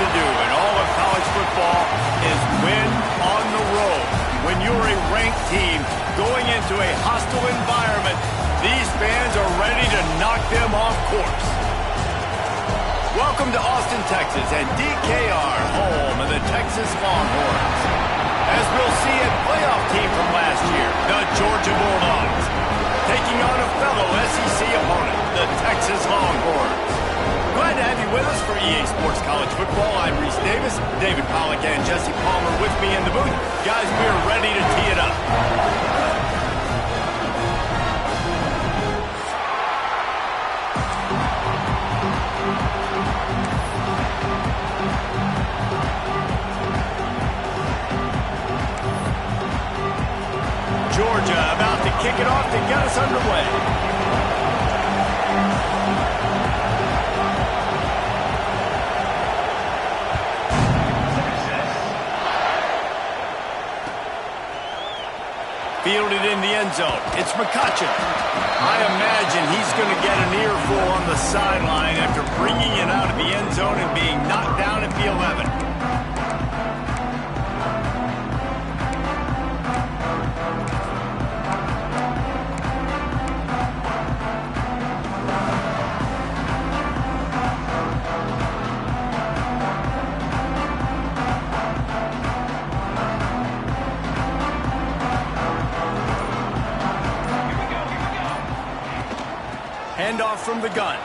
to do in all of college football is win on the road. When you're a ranked team going into a hostile environment, these fans are ready to knock them off course. Welcome to Austin, Texas, and DKR, home of the Texas Longhorns. As we'll see, a playoff team from last year, the Georgia Bulldogs, taking on a fellow SEC opponent, the Texas Longhorns. Glad to have you with us for EA Sports College Football. I'm Reese Davis, David Pollack, and Jesse Palmer with me in the booth. Guys, we are ready to tee it up. Georgia about to kick it off to get us underway. Fielded in the end zone. It's McCutcheon. I imagine he's going to get an earful on the sideline after bringing it out of the end zone and being knocked down at the 11. Handoff from the gun.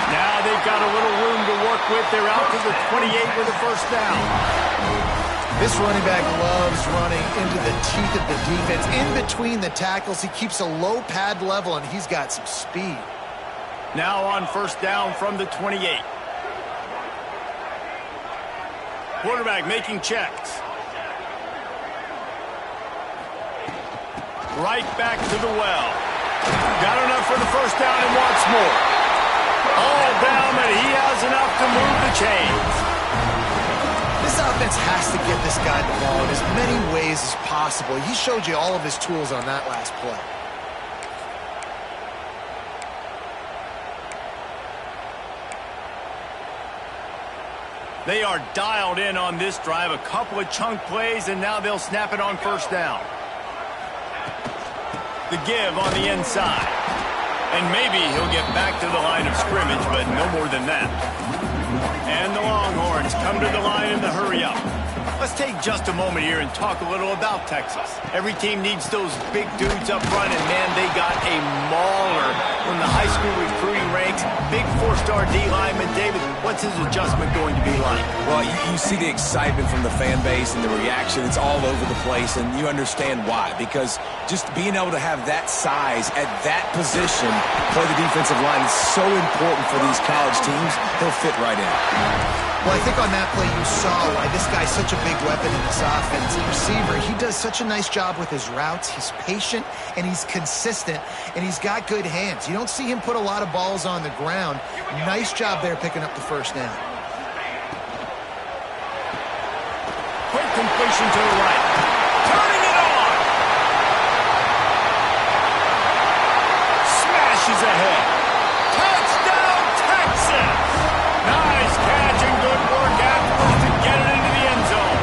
Now they've got a little room to work with. They're out to the 28 with a first down. This running back loves running into the teeth of the defense. In between the tackles, he keeps a low pad level, and he's got some speed. Now on first down from the 28. Quarterback making checks. Right back to the well. Got enough for the first down and wants more. All down, and he has enough to move the chains. This offense has to get this guy the ball in as many ways as possible. He showed you all of his tools on that last play. They are dialed in on this drive. A couple of chunk plays, and now they'll snap it on first down. The give on the inside. And maybe he'll get back to the line of scrimmage, but no more than that. And the Longhorns come to the line in the hurry-up. Let's take just a moment here and talk a little about Texas. Every team needs those big dudes up front, and man, they got a mauler from the high school recruiting ranks. Big four-star D lineman. David, what's his adjustment going to be like? Well, you see the excitement from the fan base and the reaction. It's all over the place, and you understand why. Because just being able to have that size at that position, play the defensive line, is so important for these college teams. He'll fit right in. Well, I think on that play you saw why this guy's such a big weapon in this offense. Receiver, he does such a nice job with his routes. He's patient, and he's consistent, and he's got good hands. You don't see him put a lot of balls on the ground. Nice job there picking up the first down. Quick completion to the right. Turning it on! Smashes ahead. Touchdown, Texas! Nice catch and good work afterwards to get it into the end zone.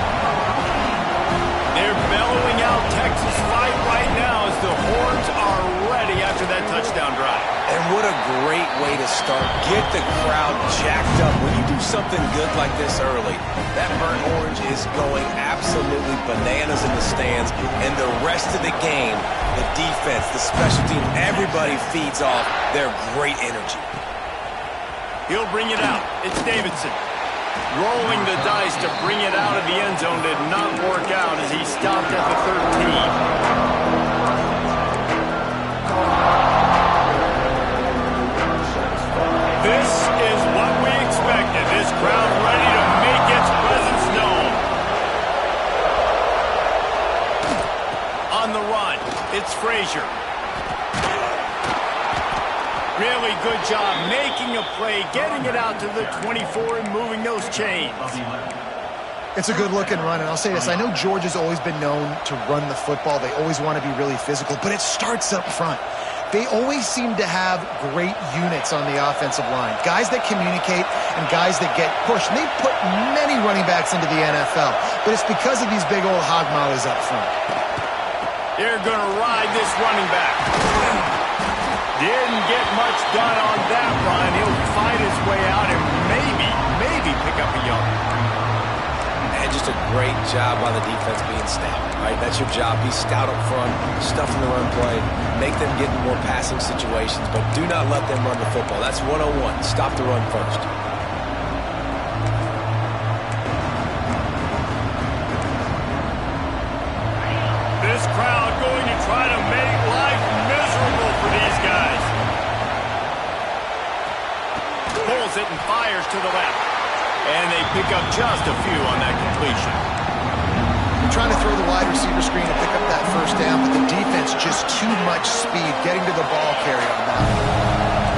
They're bellowing out Texas fight right now as the Horns are ready after that touchdown drive. And what a great way to start. Get the crowd jacked up when you do something good like this early. That burnt orange is going absolutely bananas in the stands. And the rest of the game, the defense, the special team, everybody feeds off their great energy. He'll bring it out. It's Davidson. Rolling the dice to bring it out of the end zone did not work out as he stopped at the 13. This is what we expected. This crowd ready to make its presence known. On the run, it's Frazier. Really good job making a play, getting it out to the 24 and moving those chains. It's a good-looking run, and I'll say this. I know Georgia's always been known to run the football. They always want to be really physical, but it starts up front. they always seem to have great units on the offensive line. Guys that communicate and guys that get pushed. And they put many running backs into the NFL, but it's because of these big old hog mollies up front. They're going to ride this running back. Didn't get much done on that run. He'll fight his way out and maybe pick up a yard. And just a great job by the defense being stout, right? That's your job. Be stout up front, stuff in the run play, make them get in more passing situations, but do not let them run the football. That's 101. Stop the run first. This crowd going to try to make life miserable for these guys. Pulls it and fires to the left. And they pick up just a few on that completion. They're trying to throw the wide receiver screen to pick up that first down, but the defense just too much speed getting to the ball carrier on that.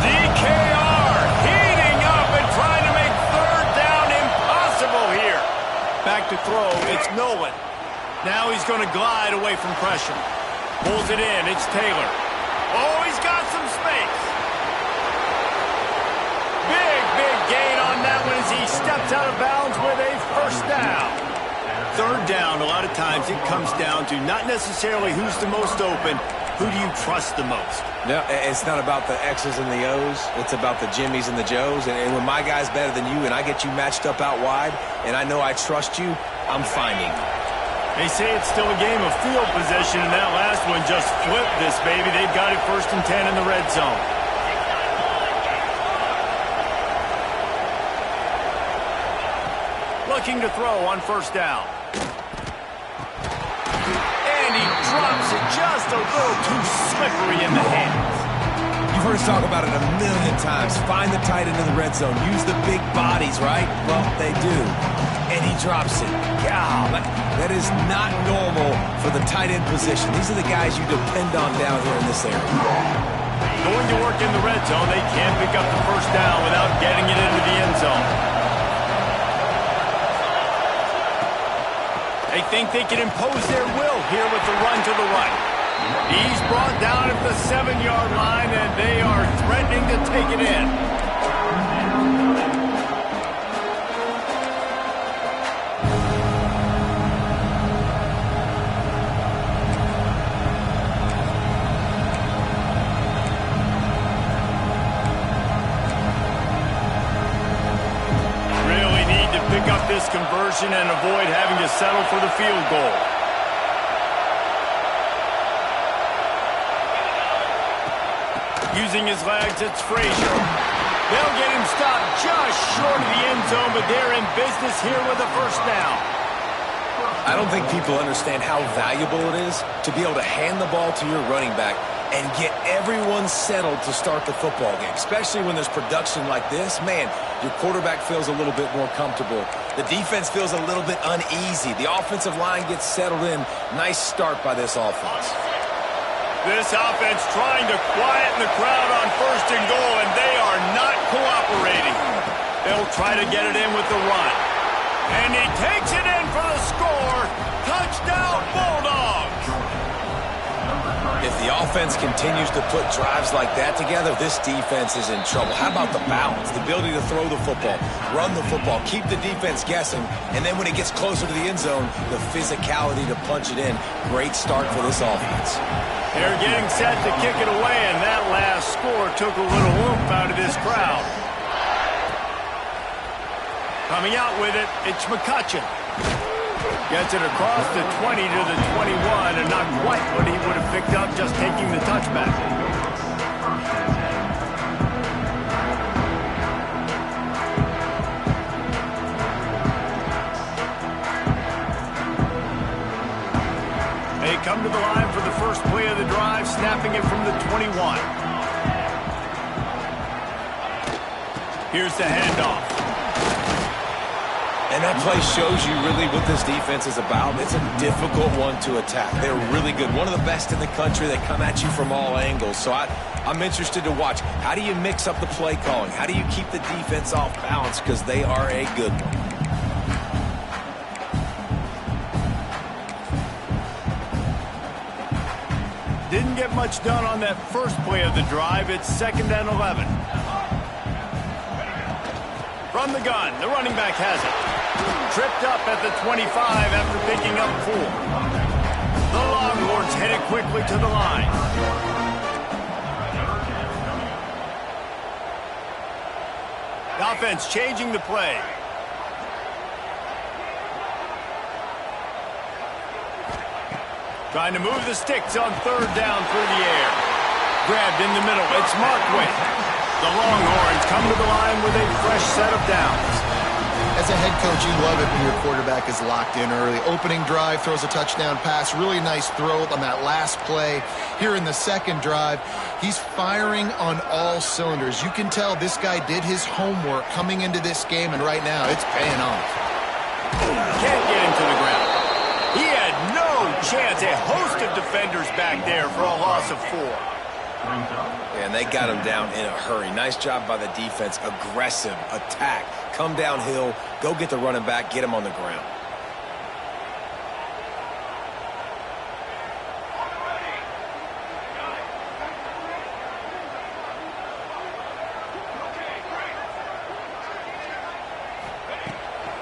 DKR heating up and trying to make third down impossible here. Back to throw, it's Nolan. Now he's going to glide away from pressure. Pulls it in, it's Taylor. Oh, he's got some space. Big gain on that one as he steps out of bounds with a first down. Third down, a lot of times it comes down to not necessarily who's the most open, who do you trust the most? No, it's not about the X's and the O's. It's about the Jimmies and the Joes. And when my guy's better than you and I get you matched up out wide and I know I trust you, I'm finding. They say it's still a game of field position, and that last one just flipped this baby. They've got it 1st and 10 in the red zone. Looking to throw on first down. And he drops it just a little too slippery in the hands. You've heard us talk about it a million times. Find the tight end in the red zone. Use the big bodies, right? Well, they do. And he drops it. God, that is not normal for the tight end position. These are the guys you depend on down here in this area. Going to work in the red zone, they can't pick up the first down without getting it into the end zone. They think they can impose their will here with the run to the right. He's brought down at the 7-yard line, and they are threatening to take it in. Really need to pick up this conversion and avoid having to settle for the field goal. Using his legs, it's Frazier. They'll get him stopped just short of the end zone, but they're in business here with a first down. I don't think people understand how valuable it is to be able to hand the ball to your running back and get everyone settled to start the football game, especially when there's production like this. Man, your quarterback feels a little bit more comfortable. The defense feels a little bit uneasy. The offensive line gets settled in. Nice start by this offense. This offense trying to quieten the crowd on 1st and goal, and they are not cooperating. They'll try to get it in with the run. And he takes it in for the score. Touchdown, Bulldogs! If the offense continues to put drives like that together, this defense is in trouble. How about the balance, the ability to throw the football, run the football, keep the defense guessing, and then when it gets closer to the end zone, the physicality to punch it in. Great start for this offense. They're getting set to kick it away, and that last score took a little oomph out of this crowd. Coming out with it, it's McCutcheon. Gets it across the 20 to the 21, and not quite what he would have picked up just taking the touchback. They come to the line for the first play of the drive, snapping it from the 21. Here's the handoff. And that play shows you really what this defense is about. It's a difficult one to attack. They're really good. One of the best in the country. They come at you from all angles. So I'm interested to watch. How do you mix up the play calling? How do you keep the defense off balance? Because they are a good one. Didn't get much done on that first play of the drive. It's 2nd and 11. From the gun, the running back has it. Tripped up at the 25 after picking up 4. The Longhorns headed quickly to the line. The offense changing the play. Trying to move the sticks on 3rd down through the air. Grabbed in the middle. It's Markway. The Longhorns come to the line with a fresh set of downs. As a head coach, you love it when your quarterback is locked in early. Opening drive, throws a touchdown pass. Really nice throw on that last play. Here in the second drive, he's firing on all cylinders. You can tell this guy did his homework coming into this game, and right now it's paying off. Can't get him to the ground. He had no chance. A host of defenders back there for a loss of 4. And they got him down in a hurry. Nice job by the defense. Aggressive attack. Come downhill. Go get the running back. Get him on the ground.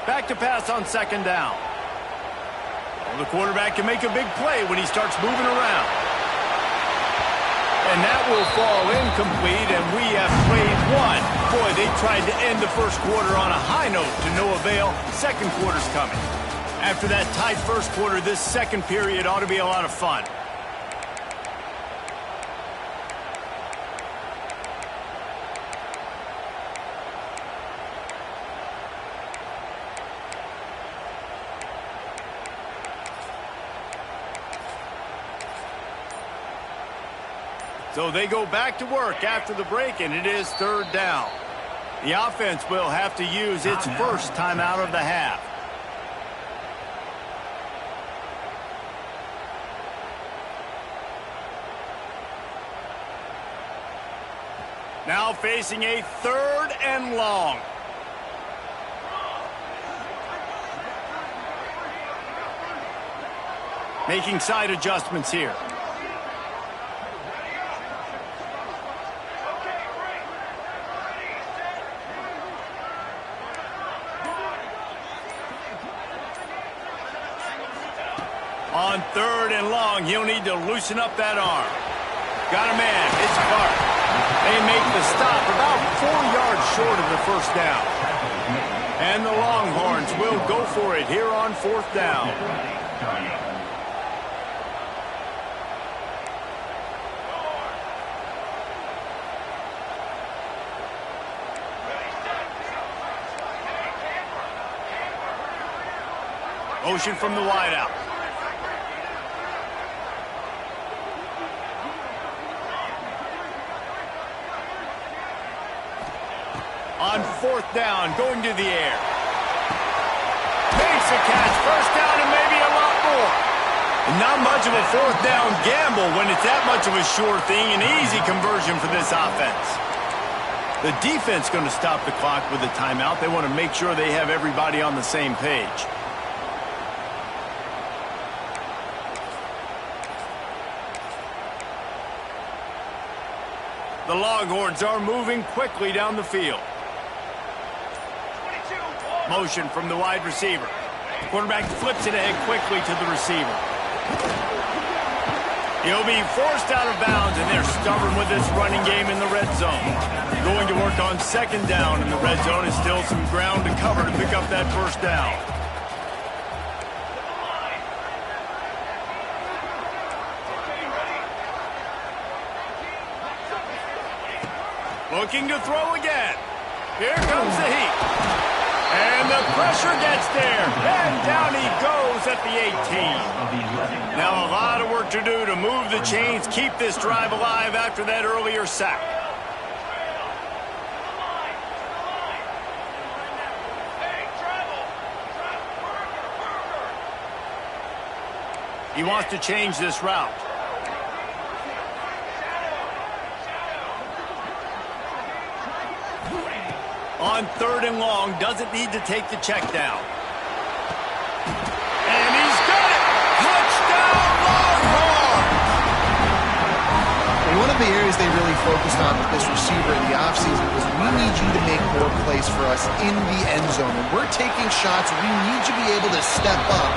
Back to pass on 2nd down. Well, the quarterback can make a big play when he starts moving around. And that will fall incomplete, and we have played 1. Boy, they tried to end the first quarter on a high note to no avail. Second quarter's coming. After that tight first quarter, this second period ought to be a lot of fun. So they go back to work after the break, and it is 3rd down. The offense will have to use its first timeout of the half. Now facing a 3rd and long. Making side adjustments here. On 3rd and long, he'll need to loosen up that arm. Got a man. It's Clark. They make the stop about 4 yards short of the first down. And the Longhorns will go for it here on 4th down. Motion from the wideout. On 4th down, going to the air. Makes a catch, 1st down, and maybe a lot more. Not much of a 4th down gamble when it's that much of a sure thing. An easy conversion for this offense. The defense going to stop the clock with a timeout. They want to make sure they have everybody on the same page. The Longhorns are moving quickly down the field. Motion from the wide receiver. The quarterback flips it ahead quickly to the receiver. He'll be forced out of bounds, and they're stubborn with this running game in the red zone. Going to work on 2nd down in the red zone. Is still some ground to cover to pick up that 1st down. Looking to throw again. Here comes the heat. And the pressure gets there. And down he goes at the 18. Now a lot of work to do to move the chains, keep this drive alive after that earlier sack. He wants to change this route. On 3rd and long, doesn't need to take the check down. And he's got it! Touchdown, Longhorns! One of the areas they really focused on with this receiver in the offseason was we need you to make more plays for us in the end zone. When we're taking shots, we need you to be able to step up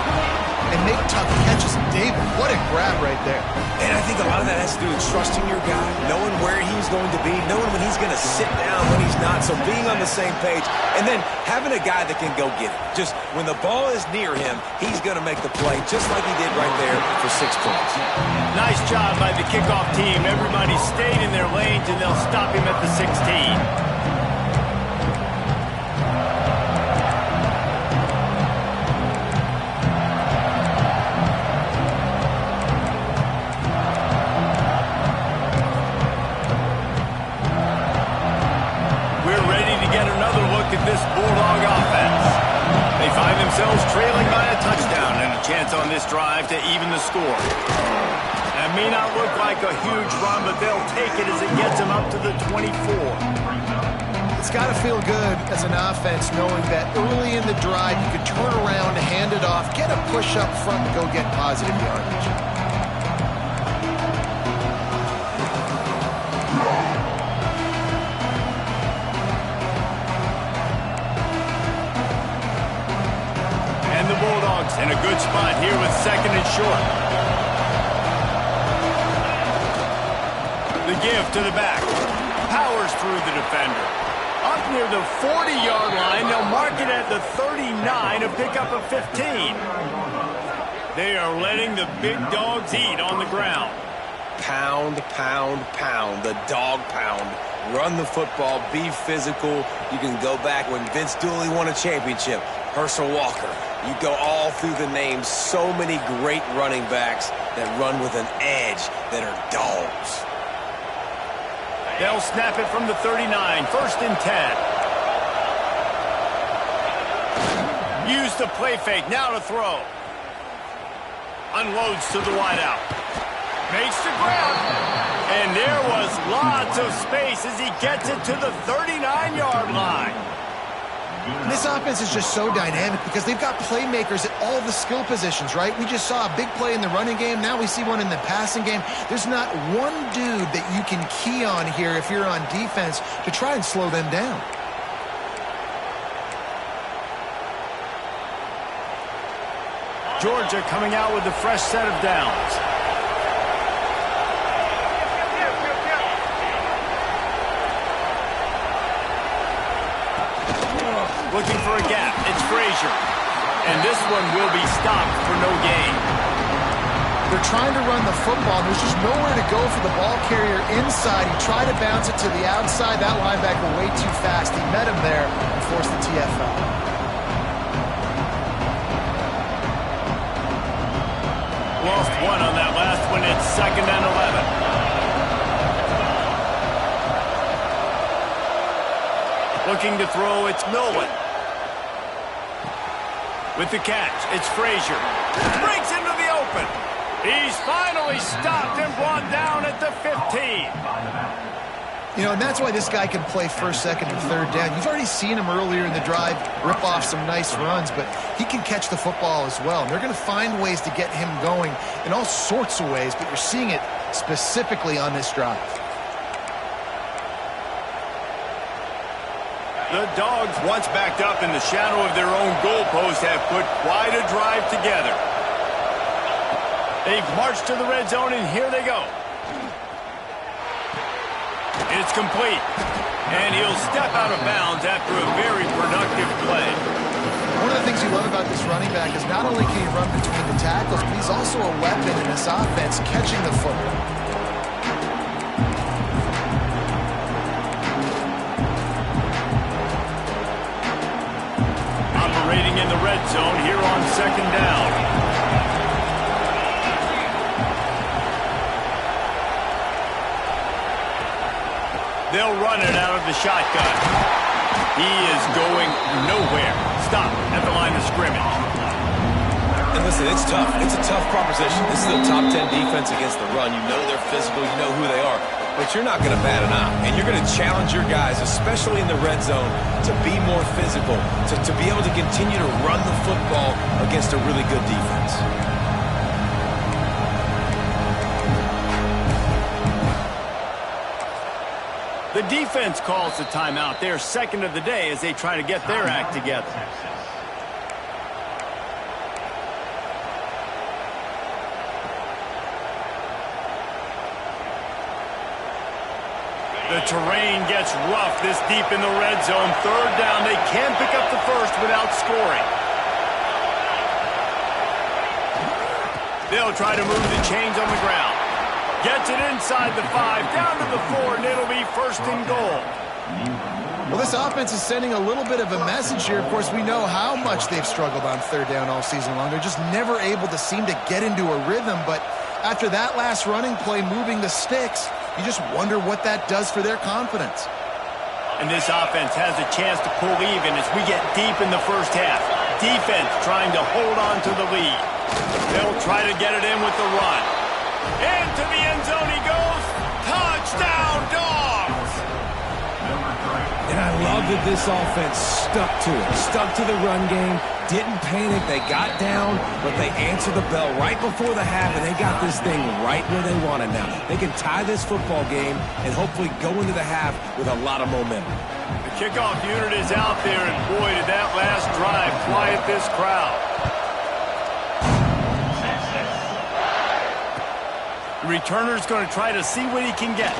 and make tough catches. David, what a grab right there. And I think a lot of that has to do with trusting your guy, knowing where he's going to be, knowing when he's going to sit down, when he's not, so being on the same page, and then having a guy that can go get it. Just when the ball is near him, he's going to make the play, just like he did right there for 6 points. Nice job by the kickoff team. Everybody stayed in their lanes, and they'll stop him at the 16. At this Bulldog offense. They find themselves trailing by a touchdown and a chance on this drive to even the score. That may not look like a huge run, but they'll take it as it gets them up to the 24. It's got to feel good as an offense knowing that early in the drive you could turn around, hand it off, get a push up front, and go get positive yardage. In a good spot here with 2nd and short. The give to the back. Powers through the defender. Up near the 40-yard line. They'll mark it at the 39 to pick up a 15. They are letting the big dogs eat on the ground. Pound, pound, pound. The dog pound. Run the football. Be physical. You can go back when Vince Dooley won a championship. Herschel Walker. You go all through the names. So many great running backs that run with an edge that are dogs. They'll snap it from the 39. 1st and 10. Use the play fake. Now to throw. Unloads to the wideout. Makes the grab. And there was lots of space as he gets it to the 39-yard line. This offense is just so dynamic because they've got playmakers at all the skill positions, right? We just saw a big play in the running game. Now we see one in the passing game. There's not one dude that you can key on here if you're on defense to try and slow them down. Georgia coming out with a fresh set of downs. Looking for a gap. It's Frazier. And this one will be stopped for no gain. They're trying to run the football. There's just nowhere to go for the ball carrier inside. He tried to bounce it to the outside. That linebacker way too fast. He met him there and forced the TFL. Lost one on that last one. It's 2nd and 11. Looking to throw, it's Milwin. With the catch, it's Frazier. Breaks into the open. He's finally stopped and brought down at the 15. You know, and that's why this guy can play 1st, 2nd, and 3rd down. You've already seen him earlier in the drive rip off some nice runs, but he can catch the football as well. And they're going to find ways to get him going in all sorts of ways, but you're seeing it specifically on this drive. The Dogs, once backed up in the shadow of their own goalpost, have put quite a drive together. They've marched to the red zone, and here they go. It's complete. And he'll step out of bounds after a very productive play. One of the things you love about this running back is not only can he run between the tackles, but he's also a weapon in this offense, catching the football. Operating in the red zone here on 2nd down. They'll run it out of the shotgun. He is going nowhere. Stop at the line of scrimmage. And listen, it's tough. It's a tough proposition. This is a top 10 defense against the run. You know they're physical. You know who they are. But you're not going to bat an eye. And you're going to challenge your guys, especially in the red zone, to be more physical, to be able to continue to run the football against a really good defense. The defense calls the timeout. They're second of the day as they try to get their act together. The terrain gets rough this deep in the red zone. Third down. They can't pick up the first without scoring. They'll try to move the chains on the ground. Gets it inside the 5, down to the 4, and it'll be first and goal. Well, this offense is sending a little bit of a message here. Of course, we know how much they've struggled on third down all season long. They're just never able to seem to get into a rhythm. But after that last running play, moving the sticks, you just wonder what that does for their confidence. And this offense has a chance to pull even as we get deep in the first half. Defense trying to hold on to the lead. They'll try to get it in with the run. Into the end zone he goes. Touchdown, Dogs! And I love that this offense stuck to it. Stuck to the run game. Didn't panic. They got down, but they answered the bell right before the half, and they got this thing right where they want it now. They can tie this football game and hopefully go into the half with a lot of momentum. The kickoff unit is out there, and boy, did that last drive quiet this crowd. The returner's going to try to see what he can get.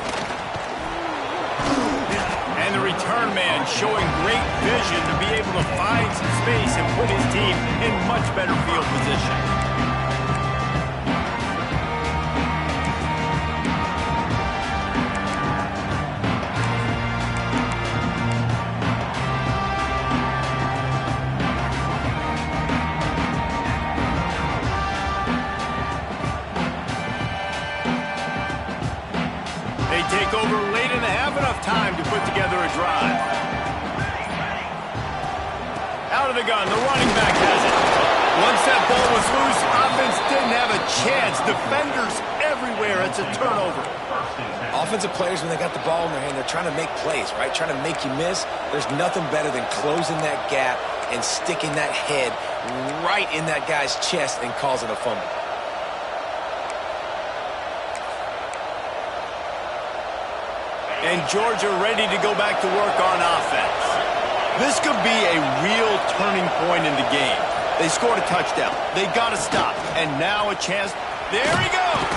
And the return man showing great vision to be able to find some space and put his team in much better field position. Take over late in the half, enough time to put together a drive. Out of the gun, the running back has it. Once that ball was loose, offense didn't have a chance. Defenders everywhere. It's a turnover. Offensive players, when they got the ball in their hand, they're trying to make plays, right? Trying to make you miss. There's nothing better than closing that gap and sticking that head right in that guy's chest and causing a fumble. And Georgia ready to go back to work on offense. This could be a real turning point in the game. They scored a touchdown. They got to stop. And now a chance. There he goes.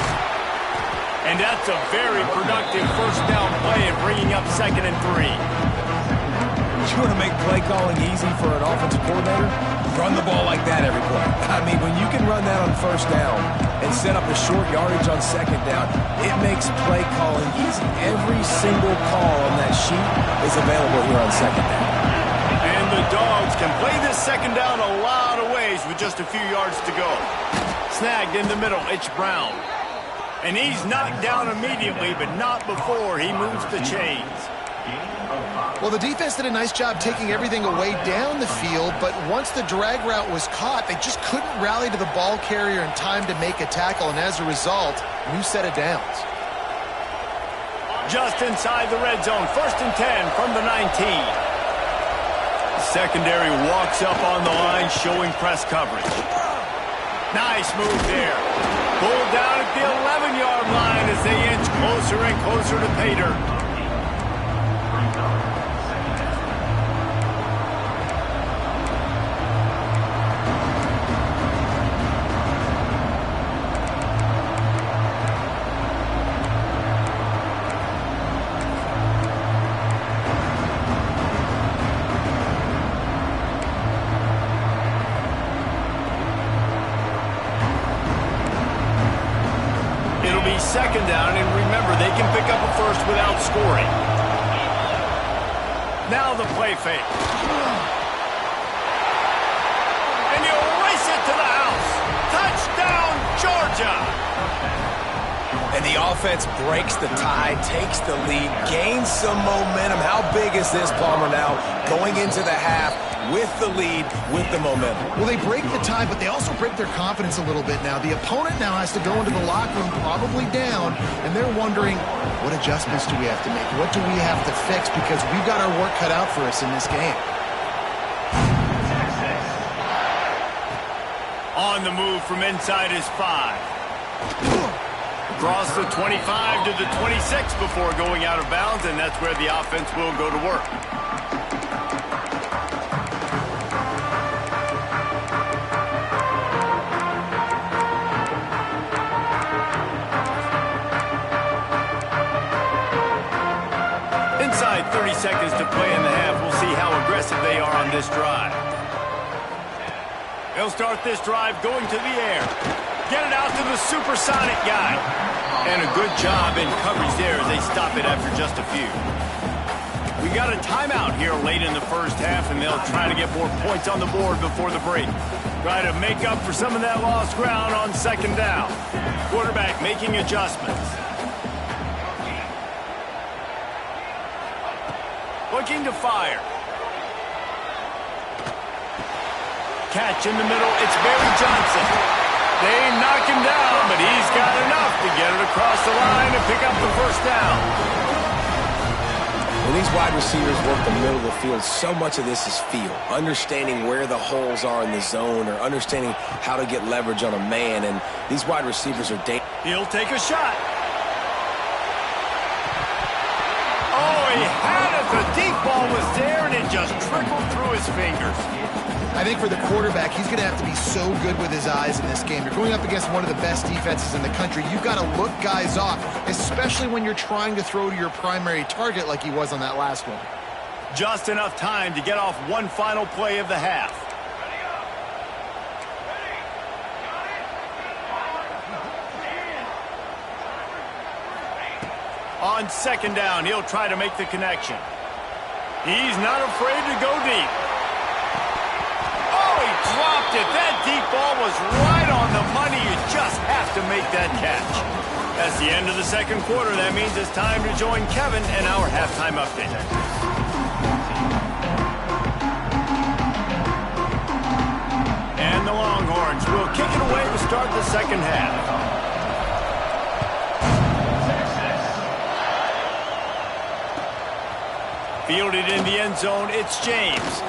And that's a very productive first down play and bringing up 2nd and 3. You want to make play calling easy for an offensive coordinator? Run the ball like that every play. I mean, when you can run that on first down and set up a short yardage on second down, it makes play calling easy. Every single call on that sheet is available here on second down. And the Dogs can play this second down a lot of ways with just a few yards to go. Snagged in the middle, it's Brown. And he's knocked down immediately, but not before he moves the chains. Well, the defense did a nice job taking everything away down the field, but once the drag route was caught, they just couldn't rally to the ball carrier in time to make a tackle, and as a result, new set of downs. Just inside the red zone, 1st and 10 from the 19. Secondary walks up on the line, showing press coverage. Nice move there. Pulled down at the 11-yard line as they inch closer and closer to pay dirt. Second down, and remember, they can pick up a first without scoring. Now the play fake. And you race it to the house. Touchdown, Georgia! And the offense breaks the tie, takes the lead, gains some momentum. How big is this, Palmer, now going into the half with the lead, with the momentum? Well, they break the tie, but they also break their confidence a little bit now. The opponent now has to go into the locker room probably down, and they're wondering, what adjustments do we have to make? What do we have to fix? Because we've got our work cut out for us in this game. On the move from inside his 5. Across the 25 to the 26 before going out of bounds, and that's where the offense will go to work. Inside 30 seconds to play in the half. We'll see how aggressive they are on this drive. They'll start this drive going to the air. Get it out to the supersonic guy. And a good job in coverage there as they stop it after just a few. We got a timeout here late in the first half, and they'll try to get more points on the board before the break. Try to make up for some of that lost ground on second down. Quarterback making adjustments. Looking to fire. Catch in the middle. It's Barry Johnson. They knock him down, but he's got enough to get it across the line and pick up the first down. When these wide receivers work the middle of the field, so much of this is feel. Understanding where the holes are in the zone or understanding how to get leverage on a man. And these wide receivers are dangerous. He'll take a shot. Oh, he had it. The deep ball was there, and it just trickled through his fingers. I think for the quarterback, he's going to have to be so good with his eyes in this game. You're going up against one of the best defenses in the country. You've got to look guys off, especially when you're trying to throw to your primary target like he was on that last one. Just enough time to get off one final play of the half. On second down, he'll try to make the connection. He's not afraid to go deep. Oh, he dropped it. That deep ball was right on the money. You just have to make that catch. That's the end of the second quarter. That means it's time to join Kevin and our halftime update. And the Longhorns will kick it away to start the second half. Fielded in the end zone, it's James.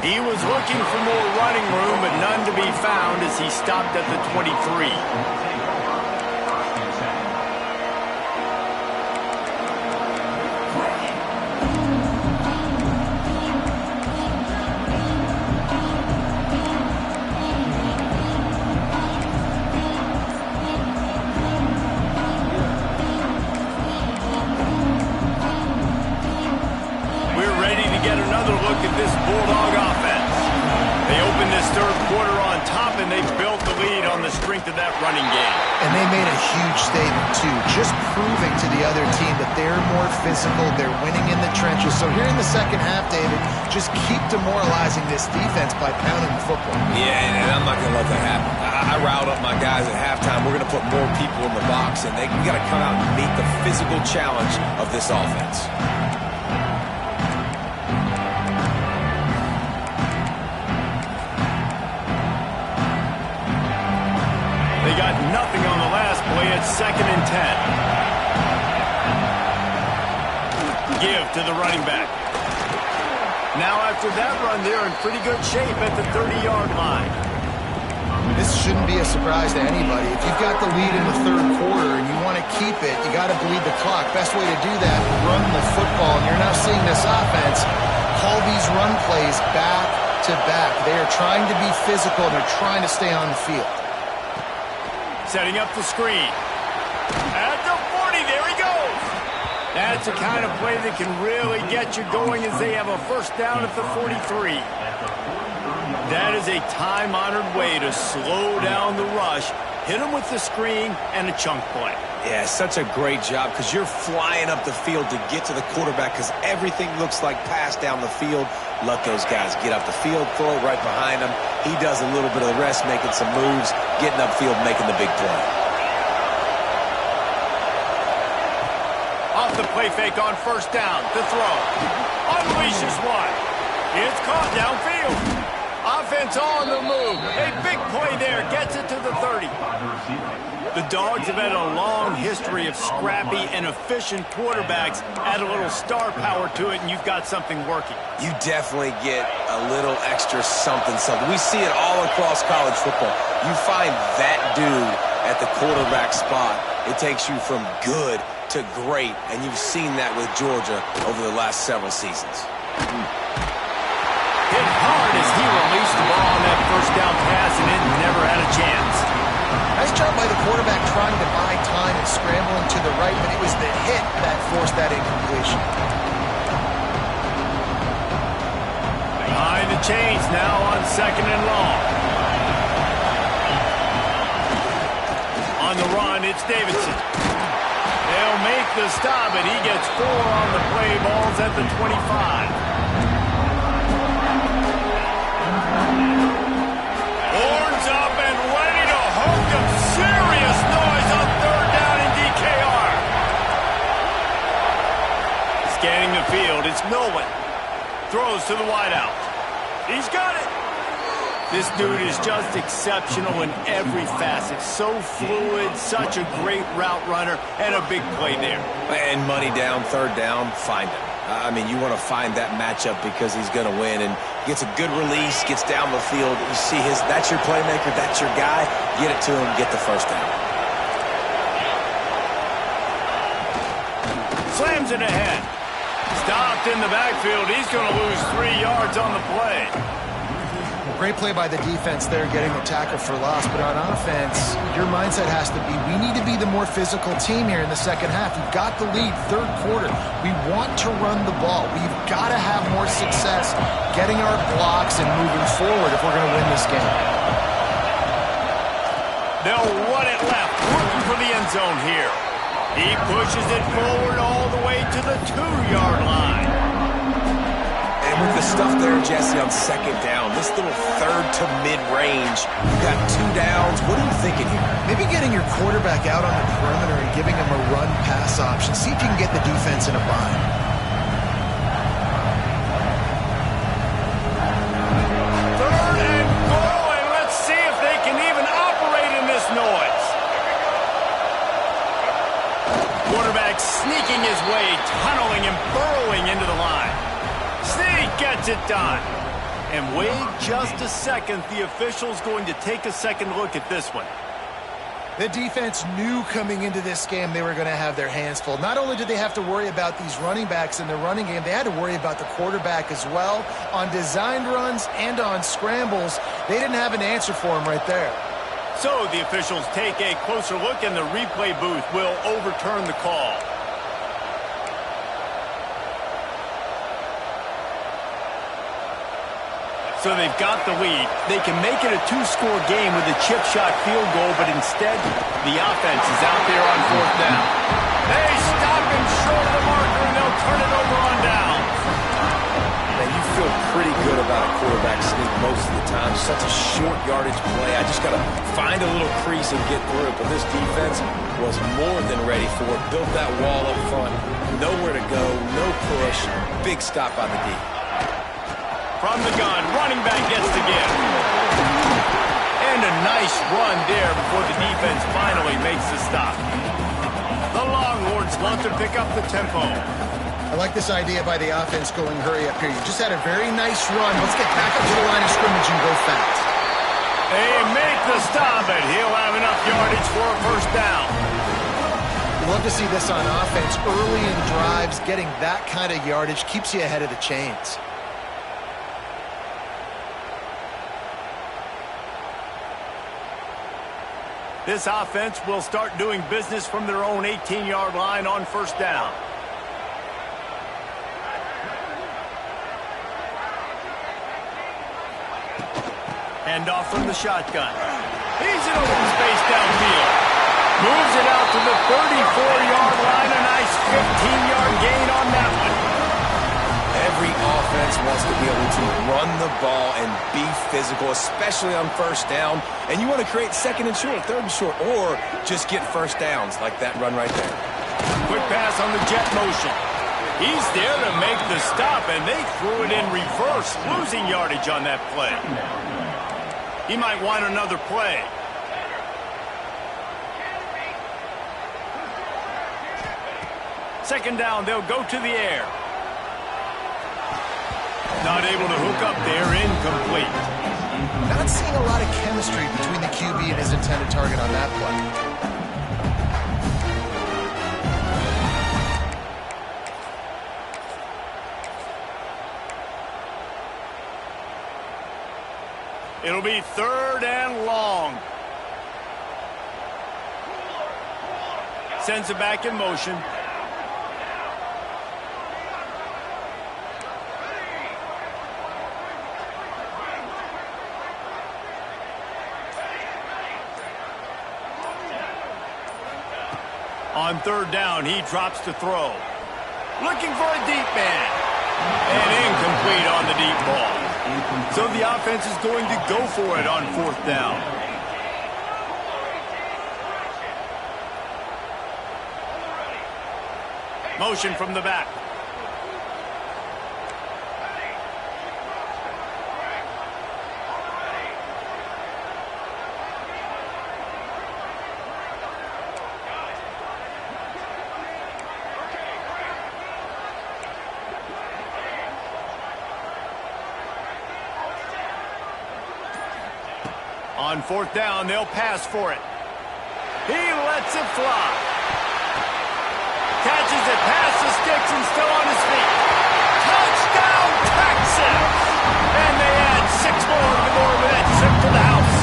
He was looking for more running room, but none to be found as he stopped at the 23. Look at this Bulldog offense. They opened this third quarter on top, and they built the lead on the strength of that running game. And they made a huge statement, too, just proving to the other team that they're more physical, they're winning in the trenches. So here in the second half, David, just keep demoralizing this defense by pounding the football. Yeah, and I'm not going to let that happen. I riled up my guys at halftime. We're going to put more people in the box, and we got to come out and meet the physical challenge of this offense. They got nothing on the last play. It's 2nd and 10. Give to the running back. Now after that run, they're in pretty good shape at the 30-yard line. This shouldn't be a surprise to anybody. If you've got the lead in the third quarter and you want to keep it, you got to bleed the clock. Best way to do that, run the football. And you're now seeing this offense call these run plays back to back. They are trying to be physical, and they're trying to stay on the field. Setting up the screen. At the 40, there he goes. That's the kind of play that can really get you going as they have a first down at the 43. That is a time-honored way to slow down the rush, hit them with the screen, and a chunk play. Yeah, such a great job because you're flying up the field to get to the quarterback because everything looks like pass down the field. Let those guys get up the field, throw it right behind him. He does a little bit of the rest, making some moves, getting upfield, making the big play. Off the play fake on first down. The throw. Unleashes one. It's caught downfield. Offense on the move. A big play there. Gets it to the 30. The Dogs have had a long history of scrappy and efficient quarterbacks. Add a little star power to it, and you've got something working. You definitely get a little extra something. We see it all across college football. You find that dude at the quarterback spot. It takes you from good to great, and you've seen that with Georgia over the last several seasons. Hit hard as he released the ball on that first down pass, and it never had a chance. Nice job by the quarterback trying to buy time and scrambling to the right, but it was the hit that forced that incompletion. Behind the chains now on 2nd and long. On the run, it's Davidson. They'll make the stop, and he gets 4 on the play. Ball's at the 25. Horns up and ready to hook up serious noise on 3rd down in DKR. Scanning the field, it's Milwin. Throws to the wideout. He's got it. This dude is just exceptional in every facet. So fluid, such a great route runner, and a big play there. And money down, 3rd down, find him. I mean, you want to find that matchup because he's going to win, and gets a good release, gets down the field. You see that's your playmaker, that's your guy. Get it to him, get the 1st down. Slams it ahead. Stopped in the backfield. He's going to lose 3 yards on the play. Great play by the defense there, getting the tackle for loss. But on offense, your mindset has to be, we need to be the more physical team here in the second half. We've got the lead, 3rd quarter. We want to run the ball. We've got to have more success getting our blocks and moving forward if we're going to win this game. They'll run it left, looking for the end zone here. He pushes it forward all the way to the 2-yard line. And with the stuff there, Jesse, on 2nd down, this little 3rd to mid-range, you got 2 downs. What are you thinking here? Maybe getting your quarterback out on the perimeter and giving him a run-pass option. See if you can get the defense in a bind. 3rd and goal, and let's see if they can even operate in this noise. Quarterback sneaking his way, tunneling and burrowing into the line. Sneak gets it done. And wait just a second. The official's going to take a second look at this one. The defense knew coming into this game they were going to have their hands full. Not only did they have to worry about these running backs in the running game, they had to worry about the quarterback as well. On designed runs and on scrambles, they didn't have an answer for him right there. So the officials take a closer look, and the replay booth will overturn the call. So they've got the lead. They can make it a 2-score game with a chip shot field goal, but instead, the offense is out there on 4th down. They stop him short of the marker, and they'll turn it over on down. Man, you feel pretty good about a quarterback sneak most of the time. Such a short yardage play. I just got to find a little crease and get through it. But this defense was more than ready for it. Built that wall up front. Nowhere to go, no push. Big stop by the D. From the gun, running back gets the give. And a nice run there before the defense finally makes the stop. The Longhorns want to pick up the tempo. I like this idea by the offense going hurry up here. You just had a very nice run. Let's get back up to the line of scrimmage and go fast. They make the stop, and he'll have enough yardage for a 1st down. You love to see this on offense. Early in drives, getting that kind of yardage keeps you ahead of the chains. This offense will start doing business from their own 18-yard line on 1st down. Hand off from the shotgun. He's in open space downfield. Moves it out to the 34-yard line. A nice 15-yard gain on that one. Every offense wants to be able to run the ball and be physical, especially on 1st down. And you want to create 2nd and short, 3rd and short, or just get 1st downs like that run right there. Quick pass on the jet motion. He's there to make the stop, and they threw it in reverse, losing yardage on that play. He might want another play. Second down, they'll go to the air. Not able to hook up there, incomplete. Not seeing a lot of chemistry between the QB and his intended target on that play. It'll be 3rd and long. Sends it back in motion. On 3rd down, he drops to throw. Looking for a deep man. And incomplete on the deep ball. So the offense is going to go for it on 4th down. Motion from the back. On 4th down, they'll pass for it. He lets it fly. Catches it past the sticks and still on his feet. Touchdown, Texas! And they add 6 more to the board with that trip to the house.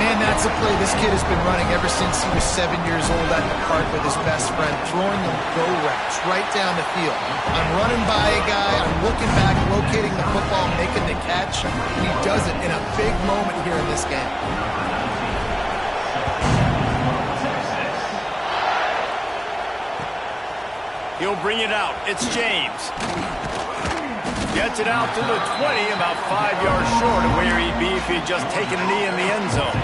Man, that's a play this kid has been running ever since he was 7 years old at the park with his best friend, throwing them go routes right down the field. I'm running by a guy, I'm looking back, locating the football, making the catch, and he does it in a big moment here in this game. He'll bring it out. It's James. Gets it out to the 20, about 5 yards short of where he'd be if he'd just taken a knee in the end zone.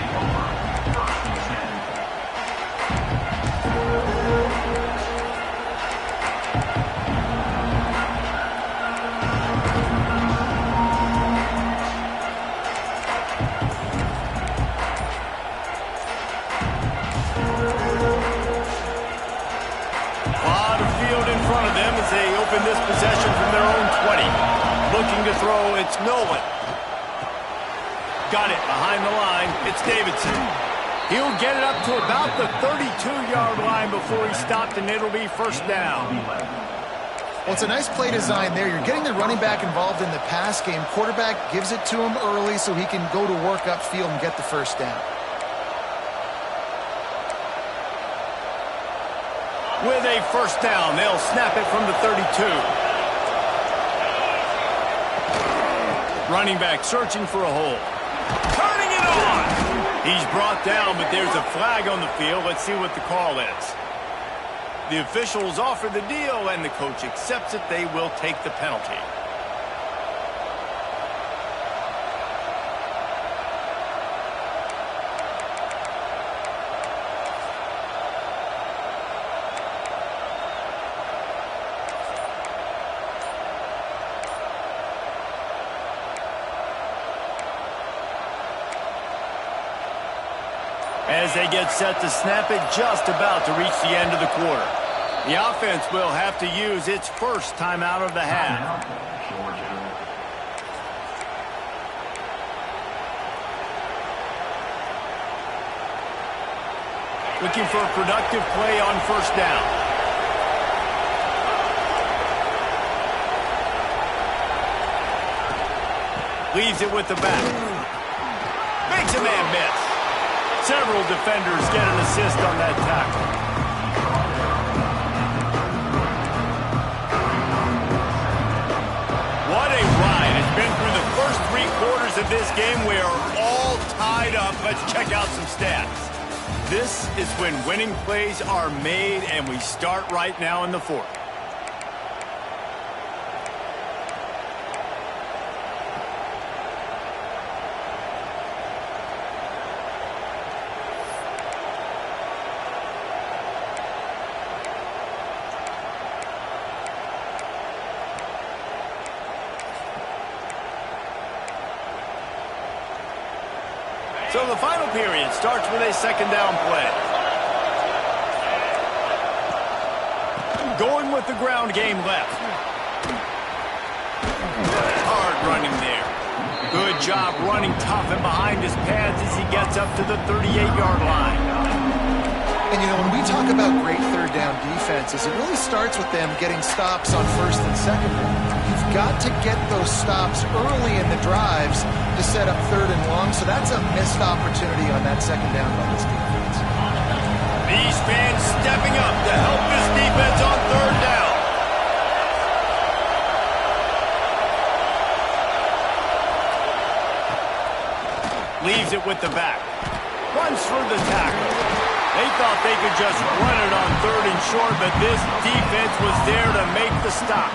They open this possession from their own 20. Looking to throw, it's Nolan. Got it behind the line. It's Davidson. He'll get it up to about the 32-yard line before he stopped, and it'll be 1st down. Well, it's a nice play design there. You're getting the running back involved in the pass game. Quarterback gives it to him early so he can go to work upfield and get the 1st down. With a 1st down, they'll snap it from the 32. Running back searching for a hole. Turning it on! He's brought down, but there's a flag on the field. Let's see what the call is. The officials offer the deal, and the coach accepts it. They will take the penalty. As they get set to snap it, just about to reach the end of the quarter. The offense will have to use its 1st timeout of the half. Looking for a productive play on 1st down. Leaves it with the back. Makes a man miss. Several defenders get an assist on that tackle. What a ride. It's been through the first 3 quarters of this game. We are all tied up. Let's check out some stats. This is when winning plays are made, and we start right now in the 4th. So the final period starts with a 2nd down play. Going with the ground game left. Hard running there. good job running tough and behind his pads as he gets up to the 38-yard line. And, you know, when we talk about great third down defenses, it really starts with them getting stops on first and second down. You've got to get those stops early in the drives to set up third and long, so that's a missed opportunity on that second down by this defense. These fans stepping up to help this defense on third down. Leaves it with the back. Runs through the tackle. They thought they could just run it on third and short, but this defense was there to make the stop.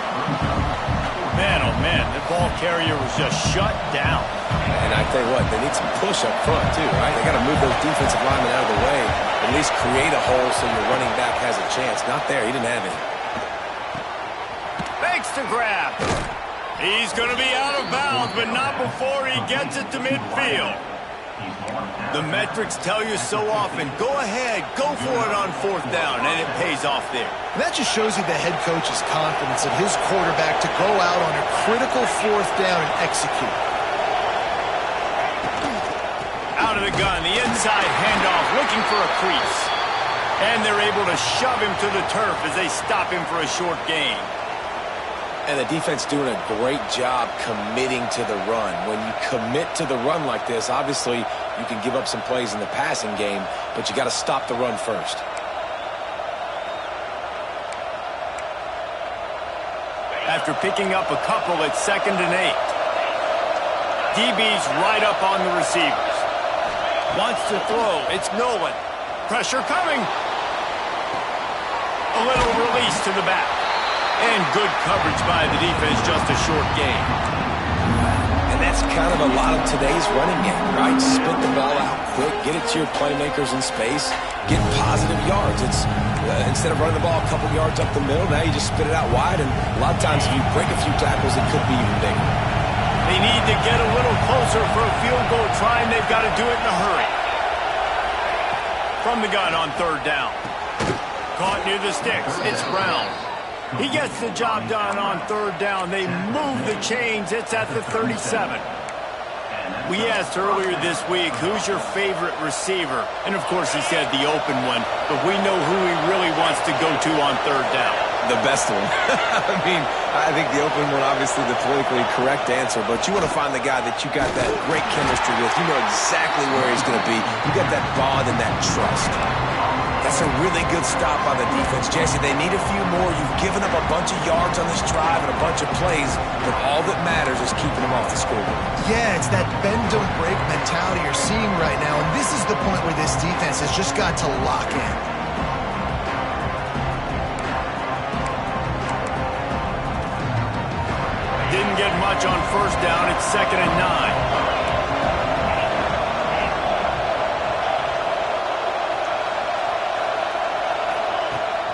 Man, oh man, the ball carrier was just shut down. And I tell you what, they need some push up front too, right? They got to move those defensive linemen out of the way, at least create a hole so your running back has a chance. Not there, he didn't have any. Fakes to grab. He's going to be out of bounds, but not before he gets it to midfield. The metrics tell you so often, go ahead, go for it on fourth down, and it pays off there. And that just shows you the head coach's confidence in his quarterback to go out on a critical fourth down and execute. Out of the gun, the inside handoff, looking for a crease. And they're able to shove him to the turf as they stop him for a short gain. And the defense doing a great job committing to the run. When you commit to the run like this, obviously you can give up some plays in the passing game, but you got to stop the run first. After picking up a couple at 2nd and 8. DB's right up on the receivers. Wants to throw. It's Nolan. Pressure coming. A little release to the back. And good coverage by the defense, just a short gain. And that's kind of a lot of today's running game, right? Spit the ball out quick, get it to your playmakers in space, get positive yards. It's instead of running the ball a couple yards up the middle, now you just spit it out wide, and a lot of times if you break a few tackles, it could be even bigger. They need to get a little closer for a field goal try, and they've got to do it in a hurry. From the gun on third down. Caught near the sticks. It's Brown. He gets the job done on third down. They move the chains. It's at the 37. We asked earlier this week, who's your favorite receiver? And, of course, he said the open one. But we know who he really wants to go to on third down. The best one. I mean, I think the open one, obviously the politically correct answer. But you want to find the guy that you got that great chemistry with. You know exactly where he's going to be. You got that bond and that trust. That's a really good stop by the defense. Jesse, they need a few more. You've given up a bunch of yards on this drive and a bunch of plays, but all that matters is keeping them off the scoreboard. Yeah, it's that bend, don't break mentality you're seeing right now, and this is the point where this defense has just got to lock in. Didn't get much on first down. It's 2nd and 9.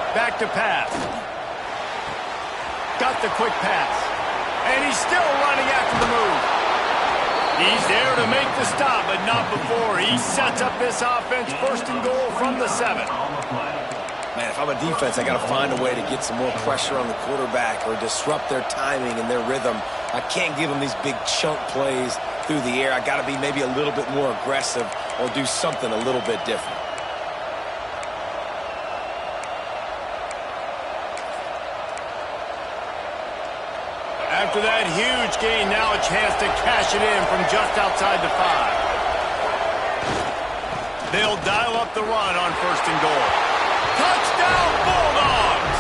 Back to pass. Got the quick pass. And he's still running after the move. He's there to make the stop, but not before. He sets up this offense 1st and goal from the 7. Man, if I'm a defense, I got to find a way to get some more pressure on the quarterback or disrupt their timing and their rhythm. I can't give them these big chunk plays through the air. I got to be maybe a little bit more aggressive or do something a little bit different. After that huge gain, now a chance to cash it in from just outside the 5. They'll dial up the run on 1st and goal. Touchdown, Bulldogs!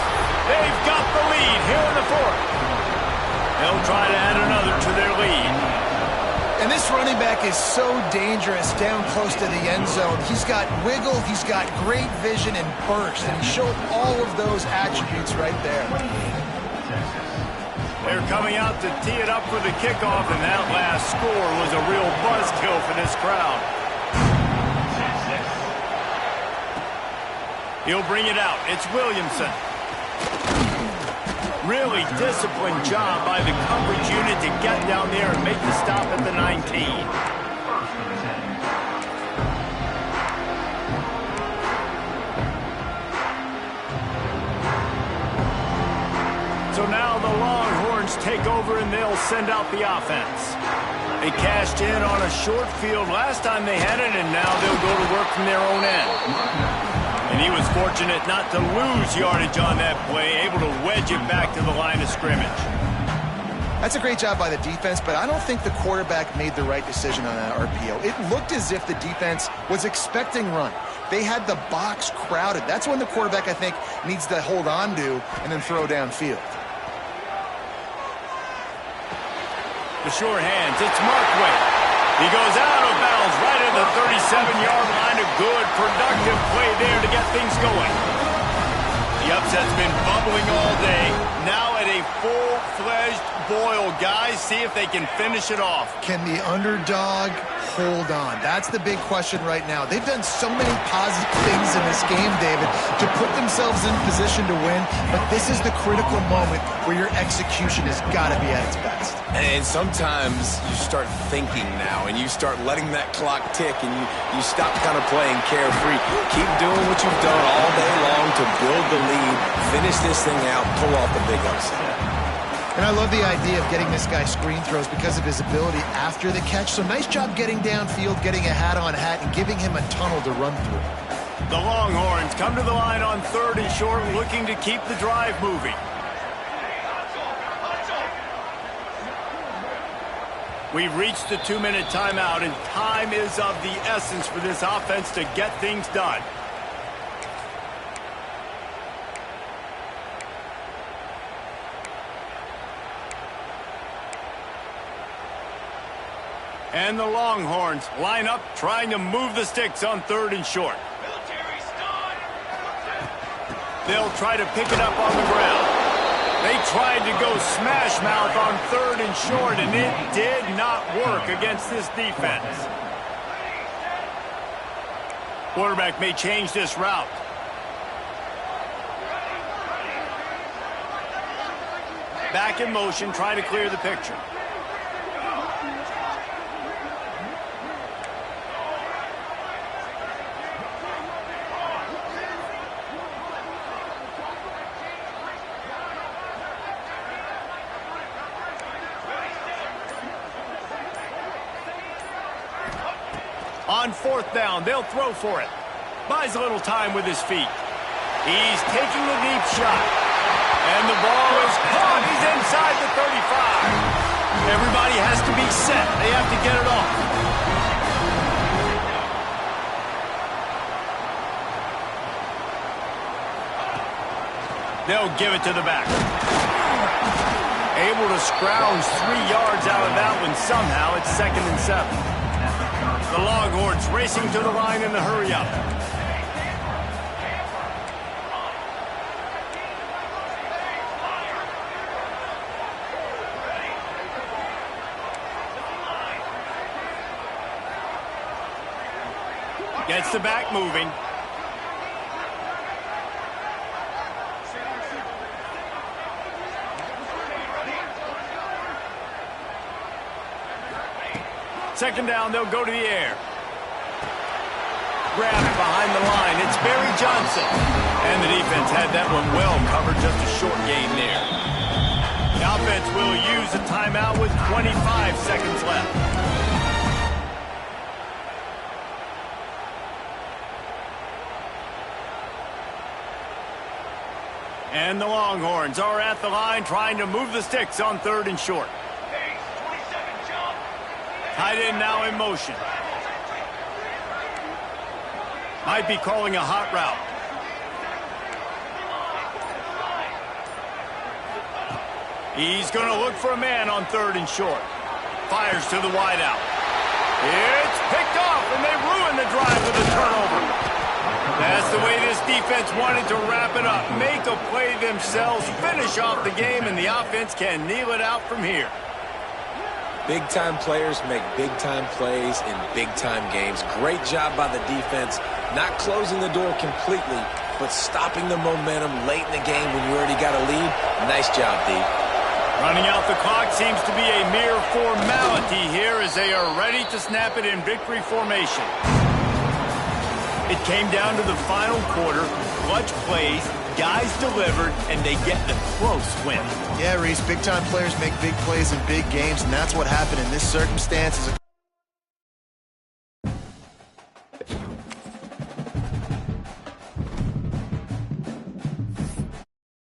They've got the lead here in the 4th. They'll try to add another to their lead. And this running back is so dangerous down close to the end zone. He's got wiggle, he's got great vision and burst, and he showed all of those attributes right there. They're coming out to tee it up for the kickoff, and that last score was a real buzzkill for this crowd. He'll bring it out. It's Williamson. Really disciplined job by the coverage unit to get down there and make the stop at the 19. So now the Longhorns take over, and they'll they'll send out the offense. They cashed in on a short field last time they had it, and now they'll go to work from their own end. And he was fortunate not to lose yardage on that play, able to wedge it back to the line of scrimmage. That's a great job by the defense, but I don't think the quarterback made the right decision on that RPO. It looked as if the defense was expecting run. They had the box crowded. That's when the quarterback, I think, needs to hold on to and then throw downfield. The sure hands, it's Markway. He goes out of bounds right at the 37-yard line. A good, productive play there to get things going. The upset's been bubbling all day. Now at a full-fledged boil. Guys, see if they can finish it off. Can the underdog hold on? That's the big question right now. They've done so many positive things in this game, David, to put themselves in position to win, but this is the critical moment where your execution has got to be at its best. And sometimes you start thinking now, and you start letting that clock tick, and you stop kind of playing carefree. Keep doing what you've done all day long to build the lead, finish this thing out, pull off the big upset. And I love the idea of getting this guy screen throws because of his ability after the catch. So nice job getting downfield, getting a hat-on-hat, and giving him a tunnel to run through. The Longhorns come to the line on 3rd and short, looking to keep the drive moving. We've reached the 2-minute timeout, and time is of the essence for this offense to get things done. And the Longhorns line up, trying to move the sticks on 3rd and short. They'll try to pick it up on the ground. They tried to go smash mouth on 3rd and short, and it did not work against this defense. Quarterback may change this route. Back in motion, trying to clear the picture. On 4th down, they'll throw for it. Buys a little time with his feet. He's taking the deep shot. And the ball is caught. He's inside the 35. Everybody has to be set. They have to get it off. They'll give it to the back. Able to scrounge 3 yards out of that one somehow. It's 2nd and 7. The Longhorns racing to the line in the hurry-up. Gets the back moving. Second down, they'll go to the air. Grab it behind the line. It's Barry Johnson. And the defense had that one well covered, just a short gain there. The offense will use a timeout with 25 seconds left. And the Longhorns are at the line trying to move the sticks on 3rd and short. Tight end now in motion. Might be calling a hot route. He's going to look for a man on 3rd and short. Fires to the wideout. It's picked off, and they ruin the drive with a turnover. That's the way this defense wanted to wrap it up. Make a play themselves, finish off the game, and the offense can kneel it out from here. Big-time players make big-time plays in big-time games. Great job by the defense, not closing the door completely, but stopping the momentum late in the game when you already got a lead. Nice job, D. Running out the clock seems to be a mere formality here as they are ready to snap it in victory formation. It came down to the final quarter, clutch plays, guys delivered, and they get the close win. Yeah, Reese, big-time players make big plays in big games, and that's what happened in this circumstance.